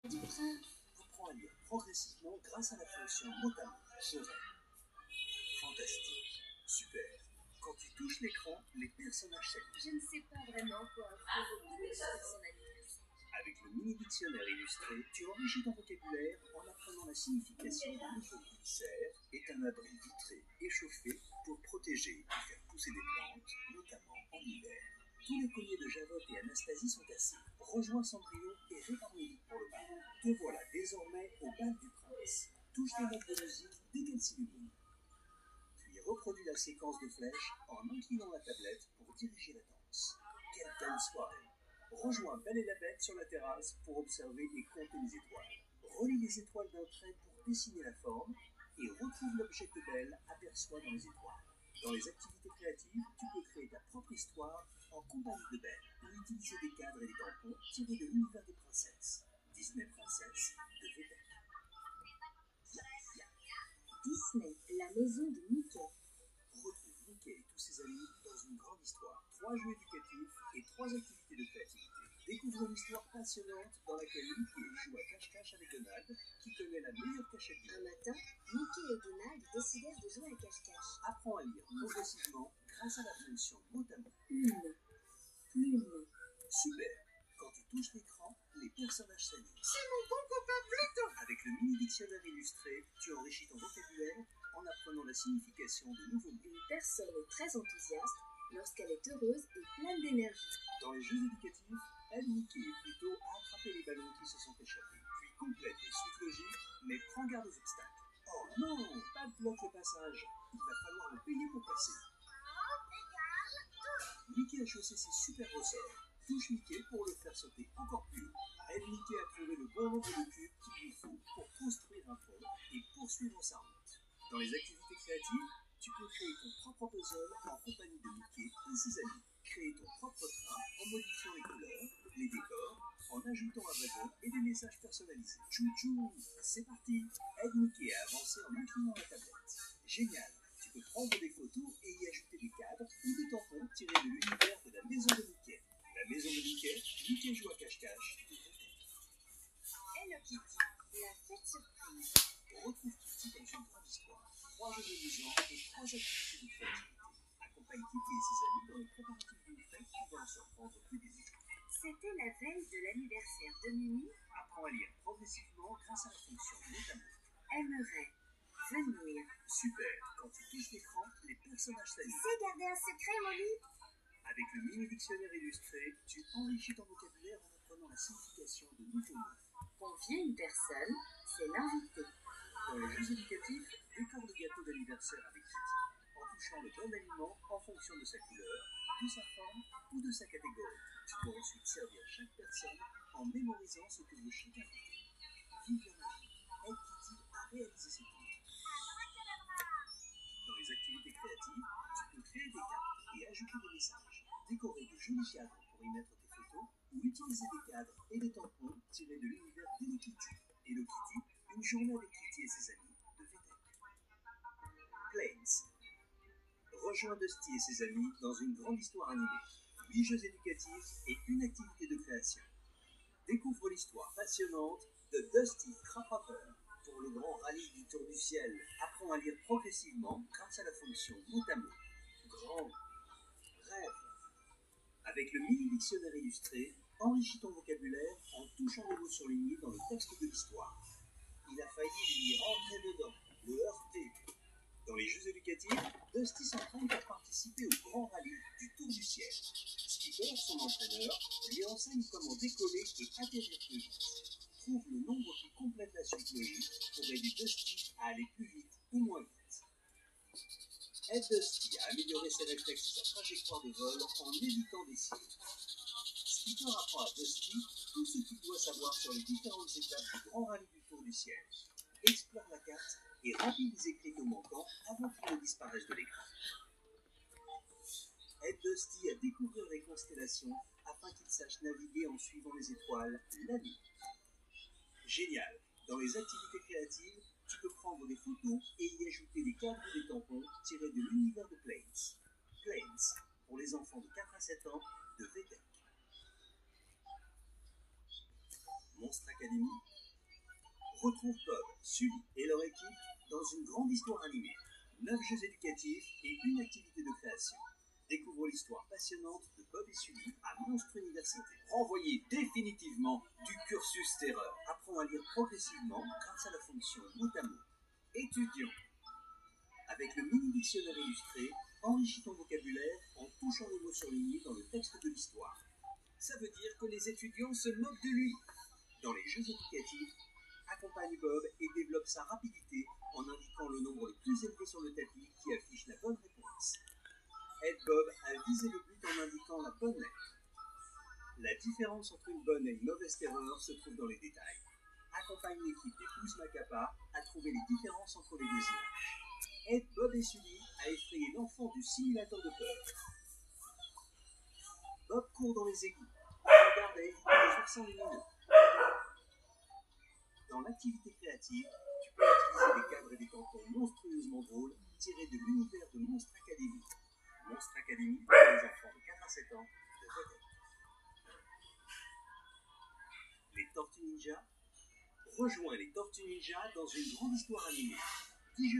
Du prince. Apprends à lire progressivement grâce à la fonction mot à mot. Fantastique. Super. Quand tu touches l'écran, les personnages s'animent. Je ne sais pas vraiment quoi offrir au bébé pour son anniversaire. Avec le mini-dictionnaire illustré, tu enrichis ton vocabulaire en apprenant la signification d'un nouveau mot. Serre est un abri vitré et chauffé pour protéger et faire pousser des plantes, notamment en hiver. Tous les colliers de Javotte et Anastasie sont cassés. Rejoins Cendrillon et réparais pour le bal. Te voilà désormais au bal du prince. Touche les notes de musique dès qu'elle s'illumine. Puis reproduis la séquence de flèches en inclinant la tablette pour diriger la danse. Quelle belle soirée! Rejoins Belle et la Bête sur la terrasse pour observer et compter les étoiles. Relie les étoiles d'un trait pour dessiner la forme et retrouve l'objet que Belle aperçoit dans les étoiles. Dans les activités créatives, tu peux créer ta propre histoire en compagnie de Belle ou utiliser des cadres et des tampons tirés de l'univers des princesses. Disney Princess de Vedek. Disney, la maison de Mickey. Retrouve Mickey et tous ses amis dans une grande histoire. 3 jeux éducatifs et 3 activités de créativité. Découvre une histoire passionnante dans laquelle Mickey joue à cache-cache avec Donald, qui connaît la meilleure cachette du Un monde. matin, Mickey et Donald décidèrent de jouer à cache-cache. Apprends à lire progressivement grâce à la fonction mot à mot. Une plume. Super. Quand tu touches l'écran, les personnages s'animent. C'est mon bon copain Pluton. Avec le mini-dictionnaire illustré, tu enrichis ton vocabulaire en apprenant la signification de nouveaux mots. Une personne est très enthousiaste lorsqu'elle est heureuse et pleine d'énergie. Dans les jeux éducatifs, aide Mickey et Pluto à attraper les ballons qui se sont échappés. Puis complète les suites logiques, mais prends garde aux obstacles. Oh non, pas de bloc le passage. Il va falloir le payer pour passer. Mickey a chaussé ses super ressorts. Touche Mickey pour le faire sauter encore plus haut. Aide Mickey à trouver le bon nombre de cubes qu'il lui faut pour construire un pont et poursuivre sa route. Dans les activités créatives, tu peux créer ton propre puzzle en compagnie de Mickey et ses amis. Créer ton propre train en modifiant les couleurs, les décors, en ajoutant un wagon et des messages personnalisés. Chou-chou, c'est parti. Aide Mickey à avancer en inclinant la tablette. Génial. Tu peux prendre des photos et y ajouter des cadres ou des tampons tirés de l'univers de la maison de Mickey. La maison de Mickey, Mickey joue à cache-cache. Hello Kitty, la fête surprise. Retrouve Kitty dans une grande histoire. 3 jeux amusants et 3 activités de créativité. Accompagne Kitty et ses amis dans les préparatifs d'une fête qui va en surprendre plus des autres. C'était la veille de l'anniversaire de Mimi. Apprends à lire progressivement grâce à la fonction mot à mot. Aimerait venir. Super. Quand tu touches l'écran, les personnages s'animent. C'est garder un secret, Molly. Avec le mini-dictionnaire illustré, tu enrichis ton vocabulaire en apprenant la signification de nouveaux mots. Convier une personne, c'est l'inviter. Dans les jeux éducatifs, décore le gâteau d'anniversaire avec Kitty en touchant le bon aliment en fonction de sa couleur, de sa forme ou de sa catégorie. Tu peux ensuite servir chaque personne en mémorisant ce que veut chaque invité. Vive la magie. Aide Kitty à réaliser ses plans. Dans les activités créatives, tu peux créer des cartes et ajouter des messages. Décorer de jolis cadres pour y mettre tes photos ou utiliser des cadres et des tampons tirés de l'univers d'Hello Kitty. Hello Kitty, une journée avec Kitty et ses amis de Vedek. Planes. Rejoins Dusty et ses amis dans une grande histoire animée. 8 jeux éducatifs et une activité de création. Découvre l'histoire passionnante de Dusty Crapper. Pour le grand rallye du Tour du Ciel, apprends à lire progressivement grâce à la fonction mot à mot. Grand rêve. Avec le mini-dictionnaire illustré, enrichis ton vocabulaire en touchant les mots surlignés dans le texte de l'histoire. Il a failli lui rentrer dedans, le heurter. Dans les jeux éducatifs, Dusty s'entraîne pour participer au grand rallye du Tour du Ciel. Skipper, son entraîneur, lui enseigne comment décoller et atterrir plus vite. Trouve le nombre qui complète la suite logique pour aider Dusty à aller plus vite ou moins vite. Aide Dusty à améliorer ses réflexes et sa trajectoire de vol en évitant des cibles. Skipper apprend à Dusty tout ce qu'il doit savoir sur les différentes étapes du grand rallye du Tour du Ciel. Explore la carte et remplis les écriteaux manquants avant qu'ils ne disparaissent de l'écran. Aide Dusty à découvrir les constellations afin qu'il sache naviguer en suivant les étoiles la nuit. Génial! Dans les activités créatives, tu peux prendre des photos et y ajouter des cadres et des tampons tirés de l'univers de Planes. Planes, pour les enfants de 4 à 7 ans, de Vedek. Monstre Academy, Retrouve Bob, Sully et leur équipe dans une grande histoire animée. 9 jeux éducatifs et une activité de création. Découvre l'histoire passionnante de Bob et Sully à Monstre Université. Renvoyez définitivement du cursus terreur. Apprends à lire progressivement grâce à la fonction mot à mot. Étudiant. Avec le mini-dictionnaire illustré, enrichis ton vocabulaire en touchant les mots surlignés dans le texte de l'histoire. Ça veut dire que les étudiants se moquent de lui. Dans les jeux éducatifs, accompagne Bob et développe sa rapidité en indiquant le nombre le plus élevé sur le tapis qui affiche la bonne réponse. Aide Bob à viser le but en indiquant la bonne lettre. La différence entre une bonne et une mauvaise terreur se trouve dans les détails. Accompagne l'équipe des Pouces Macapa à trouver les différences entre les deux images. Aide Bob et Sully à effrayer l'enfant du simulateur de peur. Bob court dans les égouts. Regarde à éviter les oursins lumineux. Dans l'activité créative, tu peux utiliser des cadres et des tampons monstrueusement drôles tirés de l'univers de Monstre Academy. Monstre Academy pour les enfants de 4 à 7 ans de vedette. Les Tortues Ninja. Rejoins les Tortues Ninja dans une grande histoire animée.